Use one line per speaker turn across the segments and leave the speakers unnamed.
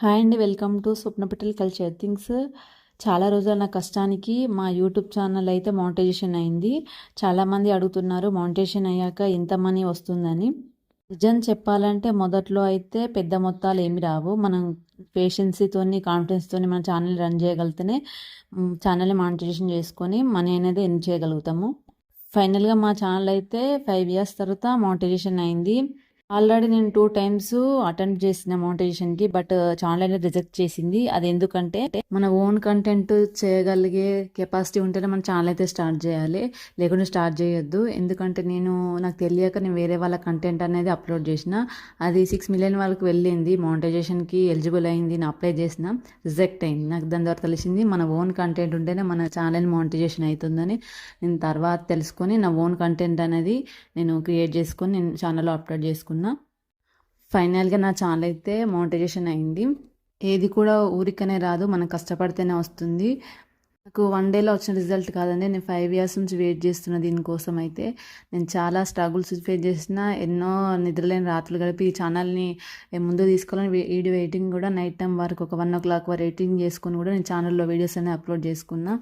Hi అండి. Welcome to Swapna Patel culture things. చాలా రోజుల నా కష్టానికి మా యూట్యూబ్ ఛానల్ అయితే మానిటైజేషన్ అయింది. చాలామంది అడుగుతున్నారు మానిటైజేషన్ అయ్యాక ఎంత మనీ వస్తుందని. నిజం చెప్పాలంటే మొదట్లో అయితే పెద్ద మొత్తాలు ఏమి రావు. మనం పేషెన్సీతోని కాన్ఫిడెన్స్తోని మన ఛానల్ రన్ చేయగలిగితేనే ఛానల్ని మానిటైజేషన్ చేసుకొని మనీ అనేది ఎర్న్ చేయగలుగుతాము. ఫైనల్గా మా ఛానల్ అయితే 5 ఇయర్స్ తర్వాత మానిటైజేషన్ అయింది. ఆల్రెడీ నేను 2 టైమ్స్ అటెంప్ట్ చేసిన మానిటైజేషన్కి, బట్ ఛానల్ అనేది రిజెక్ట్ చేసింది. అది ఎందుకంటే మన ఓన్ కంటెంట్ చేయగలిగే కెపాసిటీ ఉంటేనే మన ఛానల్ అయితే స్టార్ట్ చేయాలి, లేకుంటే స్టార్ట్ చేయొద్దు. ఎందుకంటే నాకు తెలియక నేను వేరే వాళ్ళ కంటెంట్ అనేది అప్లోడ్ చేసిన, అది 6 మిలియన్ వాళ్ళకి వెళ్ళింది, మానిటైజేషన్కి ఎలిజిబుల్ అయింది. నేను అప్లై చేసిన, రిజెక్ట్ అయింది. నాకు దాని ద్వారా తెలిసింది మన ఓన్ కంటెంట్ ఉంటేనే మన ఛానల్ మానిటైజేషన్ అవుతుందని. నేను తర్వాత తెలుసుకొని నా ఓన్ కంటెంట్ అనేది నేను క్రియేట్ చేసుకొని నేను ఛానల్లో అప్లోడ్ చేసుకున్నా. ఫైనల్గా నా ఛానల్ అయితే మానిటైజేషన్ అయింది. ఏది కూడా ఊరికనే రాదు, మనం కష్టపడితేనే వస్తుంది. నాకు 1 డేలో వచ్చిన రిజల్ట్ కాదండి, నేను 5 ఇయర్స్ నుంచి వెయిట్ చేస్తున్న దీనికోసం. అయితే నేను చాలా స్ట్రగుల్స్ ఫేస్ చేసిన, ఎన్నో నిద్రలేని రాత్రులు గడిపి ఈ ఛానల్ని ముందు తీసుకోవాలని వీడియో ఎడిటింగ్ కూడా నైట్ టైం వరకు ఒక 1 o'clock వరకు ఎడిటింగ్ చేసుకొని కూడా నేను ఛానల్లో వీడియోస్ అనేవి అప్లోడ్ చేసుకున్నా.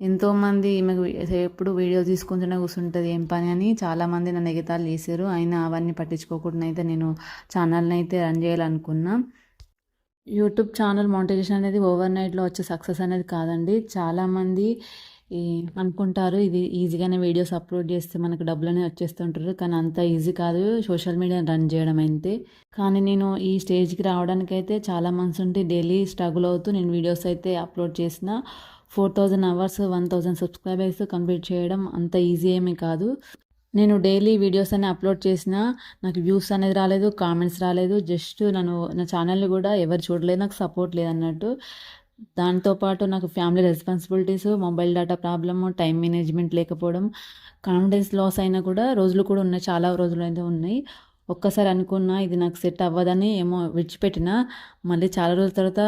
ఎంతోమంది ఈమెకు ఎప్పుడు వీడియో తీసుకుంటూనే కూర్చుంటుంది, ఏం పని అని చాలామంది నన్ను ఎగతాళి చేశారు. అయినా అవన్నీ పట్టించుకోకుండా అయితే నేను ఛానల్ని అయితే రన్ చేయాలనుకున్నా. యూట్యూబ్ ఛానల్ మానిటైజేషన్ అనేది ఓవర్ నైట్లో వచ్చే సక్సెస్ అనేది కాదండి. చాలామంది అనుకుంటారు ఇది ఈజీగానే వీడియోస్ అప్లోడ్ చేస్తే మనకు డబ్బులు అనేవి వచ్చేస్తుంటారు, కానీ అంత ఈజీ కాదు సోషల్ మీడియాని రన్ చేయడం అయితే. కానీ నేను ఈ స్టేజ్కి రావడానికైతే చాలా మంత్స్ ఉంటే డైలీ స్ట్రగుల్ అవుతూ నేను వీడియోస్ అయితే అప్లోడ్ చేసిన. 4000 అవర్స్ 1000 సబ్స్క్రైబర్స్ కంప్లీట్ చేయడం అంత ఈజీ ఏమీ కాదు. నేను డైలీ వీడియోస్ అన్ని అప్లోడ్ చేసిన, నాకు వ్యూస్ అనేది రాలేదు, కామెంట్స్ రాలేదు. జస్ట్ నా ఛానల్ని కూడా ఎవరు చూడలేదు, నాకు సపోర్ట్ లేదన్నట్టు. దాంతోపాటు నాకు family responsibilities, mobile data problem, time management లేకపోవడం, కాన్ఫిడెన్స్ లాస్ అయినా కూడా రోజులు కూడా ఉన్నాయి, చాలా రోజులు అయితే ఉన్నాయి. ఒక్కసారి అనుకున్నా ఇది నాకు సెట్ అవ్వదని ఏమో విడిచిపెట్టిన. మళ్ళీ చాలా రోజుల తర్వాత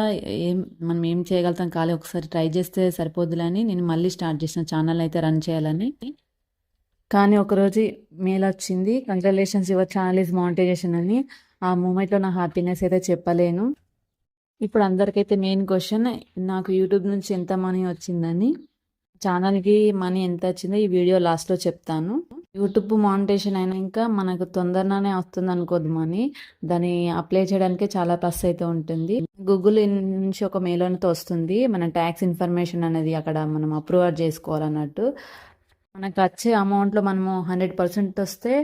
మనం ఏం చేయగలుగుతాం, ఖాళీ ఒకసారి ట్రై చేస్తే సరిపోద్దులని నేను మళ్ళీ స్టార్ట్ చేసిన ఛానల్ అయితే రన్ చేయాలని. కానీ ఒకరోజు మెయిల్ వచ్చింది, congratulations your channel is monetization అని. ఆ మూమెంట్లో నా హ్యాపీనెస్ అయితే చెప్పలేను. ఇప్పుడు అందరికైతే మెయిన్ క్వశ్చన్, నాకు యూట్యూబ్ నుంచి ఎంత మనీ వచ్చిందని. ఛానల్కి మనీ ఎంత వచ్చిందో ఈ వీడియో లాస్ట్లో చెప్తాను. యూట్యూబ్ మానిటైజేషన్ అయినాక మనకు తొందరగానే వస్తుంది అనుకోదు మనీ, దాన్ని అప్లై చేయడానికి చాలా ప్లస్ అయితే ఉంటుంది. గూగుల్ నుంచి ఒక మెయిల్ అనేది వస్తుంది, మన ట్యాక్స్ ఇన్ఫర్మేషన్ అనేది అక్కడ మనం అప్రూవ్ చేసుకోవాలన్నట్టు. మనకు వచ్చే అమౌంట్లో మనము 100% వస్తే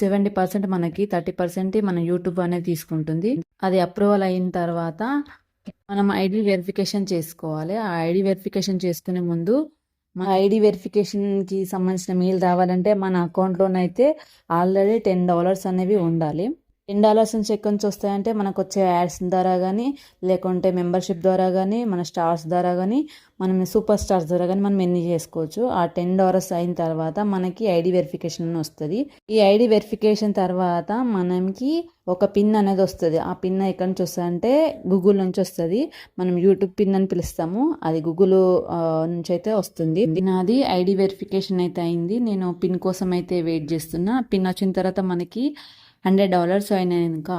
70% మనకి, 30% మన యూట్యూబ్ అనేది తీసుకుంటుంది. అది అప్రూవల్ అయిన తర్వాత మనం ఐడి వెరిఫికేషన్ చేసుకోవాలి. ఆ ఐడి వెరిఫికేషన్ చేసుకునే ముందు మన ఐడి వెరిఫికేషన్కి సంబంధించిన మెయిల్ రావాలంటే మన అకౌంట్లోనైతే ఆల్రెడీ $10 అనేవి ఉండాలి. $10 నుంచి ఎక్కడి నుంచి వస్తాయంటే మనకు వచ్చే యాడ్స్ ద్వారా కానీ, లేకుంటే మెంబర్షిప్ ద్వారా కానీ, మన స్టార్స్ ద్వారా కానీ, మనం సూపర్ స్టార్స్ ద్వారా కానీ మనం ఎన్ని చేసుకోవచ్చు. ఆ $10 అయిన తర్వాత మనకి ఐడి వెరిఫికేషన్ వస్తుంది. ఈ ఐడి వెరిఫికేషన్ తర్వాత మనకి ఒక పిన్ అనేది వస్తుంది. ఆ పిన్ ఎక్కడి నుంచి వస్తుంది అంటే గూగుల్ నుంచి వస్తుంది. మనం యూట్యూబ్ పిన్ అని పిలుస్తాము, అది గూగుల్ నుంచి అయితే వస్తుంది. నాది ఐడి వెరిఫికేషన్ అయితే అయింది. నేను పిన్ కోసం అయితే వెయిట్ చేస్తున్నా. పిన్ వచ్చిన తర్వాత మనకి $100 అయినాక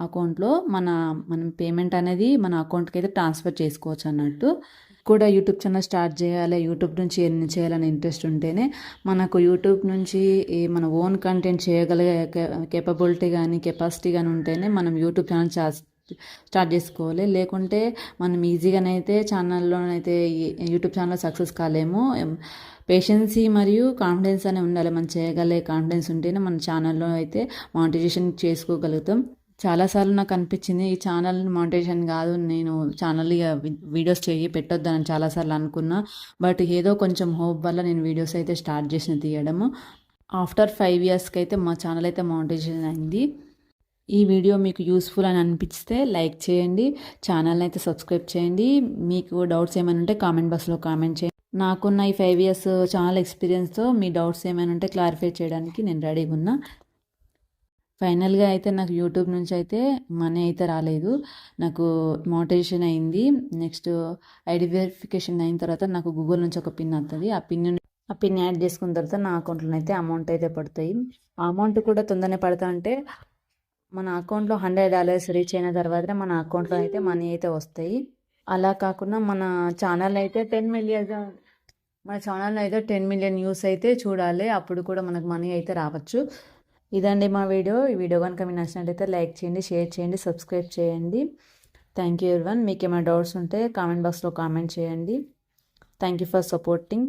అకౌంట్లో మనం పేమెంట్ అనేది మన అకౌంట్కి అయితే ట్రాన్స్ఫర్ చేసుకోవచ్చు అన్నట్టు. కూడా యూట్యూబ్ ఛానల్ స్టార్ట్ చేయాలి, యూట్యూబ్ నుంచి ఎర్న్ చేయాలని ఇంట్రెస్ట్ ఉంటేనే మనకు యూట్యూబ్ నుంచి మన ఓన్ కంటెంట్ చేయగలిగే కేపబిలిటీ కానీ కెపాసిటీ కానీ ఉంటేనే మనం యూట్యూబ్ ఛానల్ స్టార్ట్ చేసుకోవాలి. లేకుంటే మనం ఈజీగానైతే ఛానల్లోనైతే యూట్యూబ్ ఛానల్ సక్సెస్ కాలేము. పేషెన్సీ మరియు కాన్ఫిడెన్స్ అనే ఉండాలి. మనం చేయగలిగే కాన్ఫిడెన్స్ ఉంటేనే మన ఛానల్లో అయితే మానిటైజేషన్ చేసుకోగలుగుతాం. చాలాసార్లు నాకు అనిపించింది ఈ ఛానల్ మానిటైజేషన్ కాదు, నేను ఛానల్ వీడియోస్ పెట్టొద్దని చాలాసార్లు అనుకున్నా. బట్ ఏదో కొంచెం హోప్ వల్ల నేను వీడియోస్ అయితే స్టార్ట్ చేసిన తీయడము. ఆఫ్టర్ 5 ఇయర్స్కి అయితే మా ఛానల్ అయితే మానిటైజేషన్ అయింది. ఈ వీడియో మీకు యూస్ఫుల్ అని అనిపిస్తే లైక్ చేయండి, ఛానల్ని అయితే సబ్స్క్రైబ్ చేయండి. మీకు డౌట్స్ ఏమైనా ఉంటే కామెంట్ బాక్స్లో కామెంట్ చేయండి. నాకున్న ఈ 5 ఇయర్స్ ఛానల్ ఎక్స్పీరియన్స్తో మీ డౌట్స్ ఏమైనా ఉంటే క్లారిఫై చేయడానికి నేను రెడీగా ఉన్నా. ఫైనల్గా అయితే నాకు యూట్యూబ్ నుంచి అయితే మనీ అయితే రాలేదు, నాకు మానిటైజేషన్ అయింది. నెక్స్ట్ ఐడి వెరిఫికేషన్ అయిన తర్వాత నాకు గూగుల్ నుంచి ఒక పిన్ వస్తుంది. ఆ పిన్ యాడ్ చేసుకున్న తర్వాత నా అకౌంట్లో అయితే అమౌంట్ అయితే పడతాయి. ఆ అమౌంట్ కూడా తొందరనే పడతా అంటే మన అకౌంట్లో $100 రీచ్ అయిన తర్వాతనే మన అకౌంట్లో అయితే మనీ అయితే వస్తాయి. అలా కాకుండా మన ఛానల్ అయితే 10 మిలియన్ వ్యూస్ అయితే చూడాలి. అప్పుడు కూడా మనకు మనీ అయితే రావచ్చు. ఇదండి మా వీడియో. ఈ వీడియో కనుక మీకు నచ్చినట్లయితే లైక్ చేయండి, షేర్ చేయండి, సబ్స్క్రైబ్ చేయండి. Thank you everyone. మీకు ఏమైనా డౌట్స్ ఉంటే కామెంట్ బాక్స్లో కామెంట్ చేయండి. Thank you for supporting.